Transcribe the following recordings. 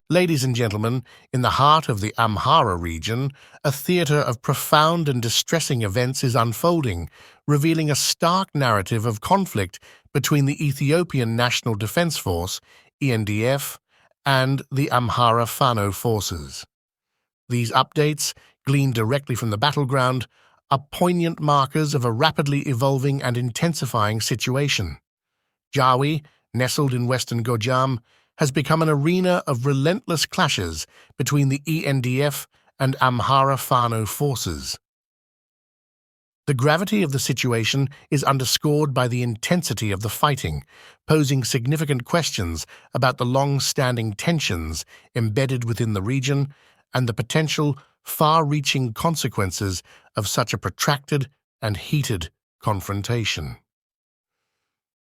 Ladies and gentlemen, in the heart of the Amhara region, a theater of profound and distressing events is unfolding, revealing a stark narrative of conflict between the Ethiopian National Defense Force, ENDF, and the Amhara Fano forces. These updates, gleaned directly from the battleground, are poignant markers of a rapidly evolving and intensifying situation. Jawi, nestled in western Gojam, has become an arena of relentless clashes between the ENDF and Amhara Fano forces. The gravity of the situation is underscored by the intensity of the fighting, posing significant questions about the long-standing tensions embedded within the region and the potential far-reaching consequences of such a protracted and heated confrontation.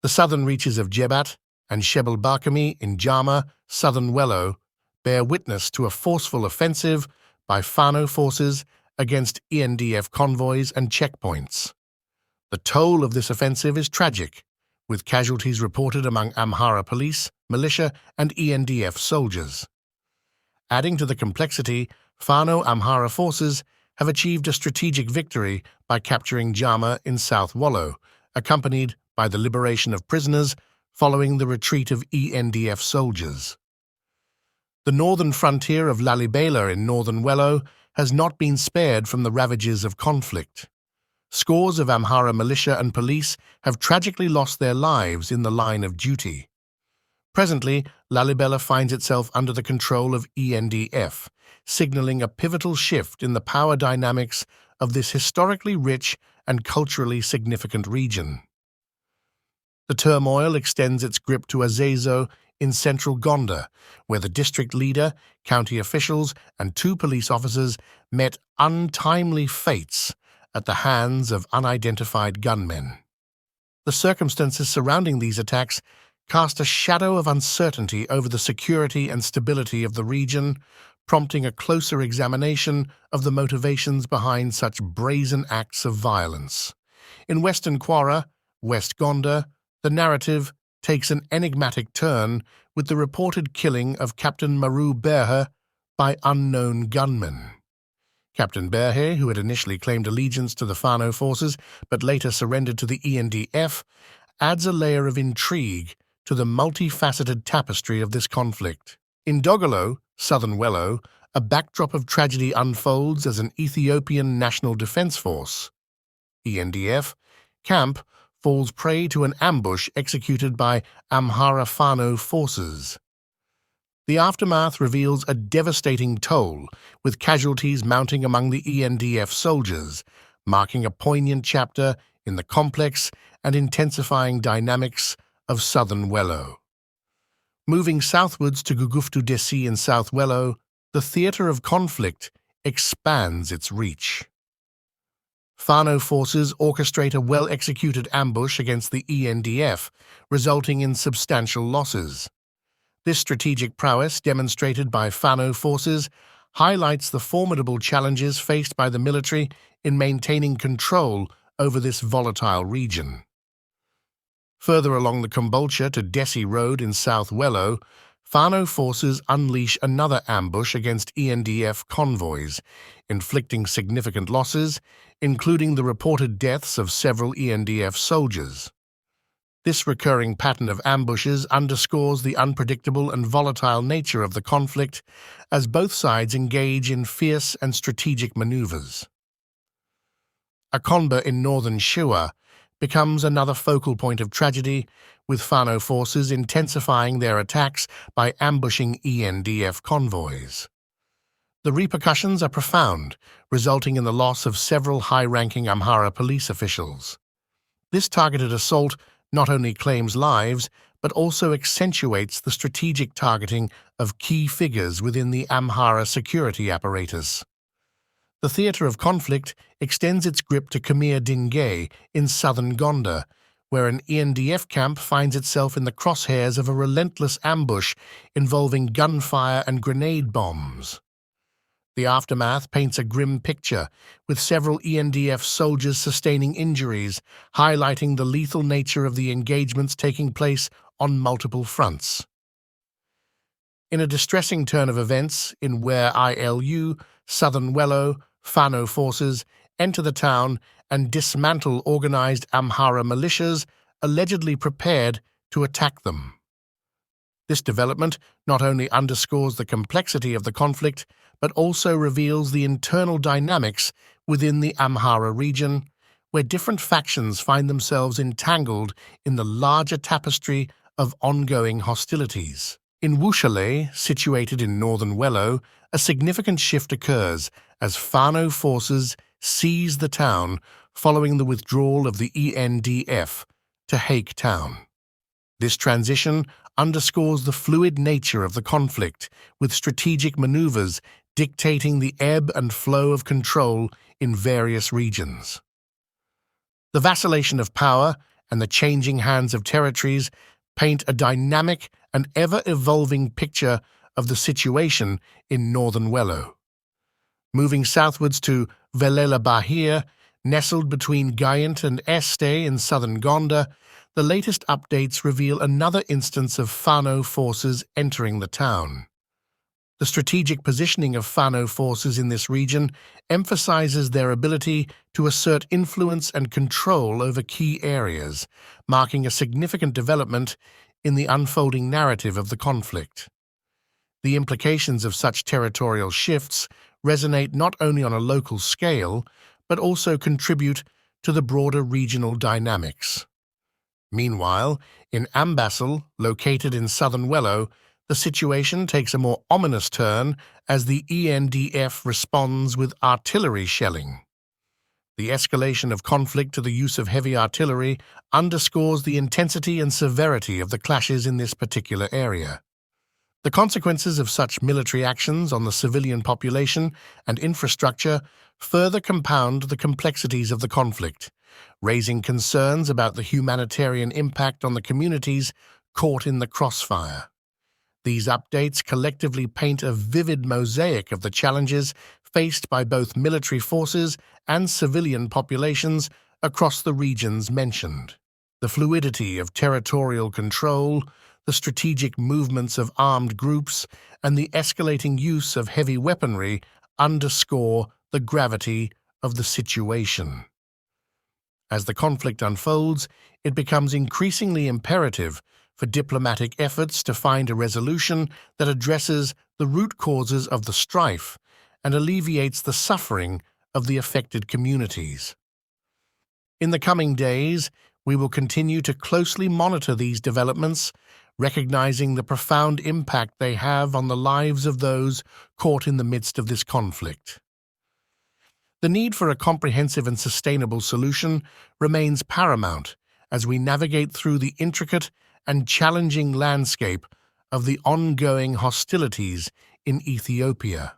The southern reaches of Jebat and Shebel Barkami in Jama, southern Wello, bear witness to a forceful offensive by Fano forces against ENDF convoys and checkpoints. The toll of this offensive is tragic, with casualties reported among Amhara police, militia, and ENDF soldiers. Adding to the complexity, Fano Amhara forces have achieved a strategic victory by capturing Jama in South Wollo, accompanied by the liberation of prisoners following the retreat of ENDF soldiers. The northern frontier of Lalibela in northern Wello has not been spared from the ravages of conflict. Scores of Amhara militia and police have tragically lost their lives in the line of duty. Presently, Lalibela finds itself under the control of ENDF, signaling a pivotal shift in the power dynamics of this historically rich and culturally significant region. The turmoil extends its grip to Azezo in central Gondar, where the district leader, county officials, and 2 police officers met untimely fates at the hands of unidentified gunmen. The circumstances surrounding these attacks cast a shadow of uncertainty over the security and stability of the region, prompting a closer examination of the motivations behind such brazen acts of violence. In Western Kwara, West Gondar, the narrative takes an enigmatic turn with the reported killing of Captain Maru Berhe by unknown gunmen. Captain Berhe, who had initially claimed allegiance to the Fano forces but later surrendered to the ENDF, adds a layer of intrigue to the multifaceted tapestry of this conflict. In Dogolo, southern Wello, a backdrop of tragedy unfolds as an Ethiopian National Defense Force, ENDF, camp falls prey to an ambush executed by Amhara Fano forces. The aftermath reveals a devastating toll, with casualties mounting among the ENDF soldiers, marking a poignant chapter in the complex and intensifying dynamics of southern Wello. Moving southwards to Guguftu Desi in South Wello, the theater of conflict expands its reach. Fano forces orchestrate a well-executed ambush against the ENDF, resulting in substantial losses. This strategic prowess demonstrated by Fano forces highlights the formidable challenges faced by the military in maintaining control over this volatile region. Further along the Kombolcha to Desi Road in South Wello, Fano forces unleash another ambush against ENDF convoys, inflicting significant losses, including the reported deaths of several ENDF soldiers. This recurring pattern of ambushes underscores the unpredictable and volatile nature of the conflict as both sides engage in fierce and strategic maneuvers. Akonba in northern Shua becomes another focal point of tragedy, with Fano forces intensifying their attacks by ambushing ENDF convoys. The repercussions are profound, resulting in the loss of several high-ranking Amhara police officials. This targeted assault not only claims lives, but also accentuates the strategic targeting of key figures within the Amhara security apparatus. The theater of conflict extends its grip to Kamir Dingay in southern Gondar, where an ENDF camp finds itself in the crosshairs of a relentless ambush involving gunfire and grenade bombs. The aftermath paints a grim picture, with several ENDF soldiers sustaining injuries, highlighting the lethal nature of the engagements taking place on multiple fronts. In a distressing turn of events in where ILU, Southern Wello, Fano forces enter the town and dismantle organized Amhara militias allegedly prepared to attack them. This development not only underscores the complexity of the conflict, but also reveals the internal dynamics within the Amhara region, where different factions find themselves entangled in the larger tapestry of ongoing hostilities. In Wuchale, situated in northern Wello, a significant shift occurs as Fano forces seize the town following the withdrawal of the ENDF to Hake Town. This transition underscores the fluid nature of the conflict, with strategic maneuvers dictating the ebb and flow of control in various regions. The vacillation of power and the changing hands of territories paint a dynamic and ever-evolving picture of the situation in northern Wello. Moving southwards to Velela Bahia, nestled between Gayant and Este in southern Gonda, the latest updates reveal another instance of Fano forces entering the town. The strategic positioning of Fano forces in this region emphasizes their ability to assert influence and control over key areas, marking a significant development in the unfolding narrative of the conflict. The implications of such territorial shifts resonate not only on a local scale, but also contribute to the broader regional dynamics. Meanwhile, in Ambassel, located in southern Wello, the situation takes a more ominous turn as the ENDF responds with artillery shelling. The escalation of conflict to the use of heavy artillery underscores the intensity and severity of the clashes in this particular area. The consequences of such military actions on the civilian population and infrastructure further compound the complexities of the conflict, raising concerns about the humanitarian impact on the communities caught in the crossfire. These updates collectively paint a vivid mosaic of the challenges faced by both military forces and civilian populations across the regions mentioned. The fluidity of territorial control, the strategic movements of armed groups, and the escalating use of heavy weaponry underscore the gravity of the situation. As the conflict unfolds, it becomes increasingly imperative for diplomatic efforts to find a resolution that addresses the root causes of the strife and alleviates the suffering of the affected communities. In the coming days, we will continue to closely monitor these developments, recognizing the profound impact they have on the lives of those caught in the midst of this conflict. The need for a comprehensive and sustainable solution remains paramount as we navigate through the intricate and challenging landscape of the ongoing hostilities in Ethiopia.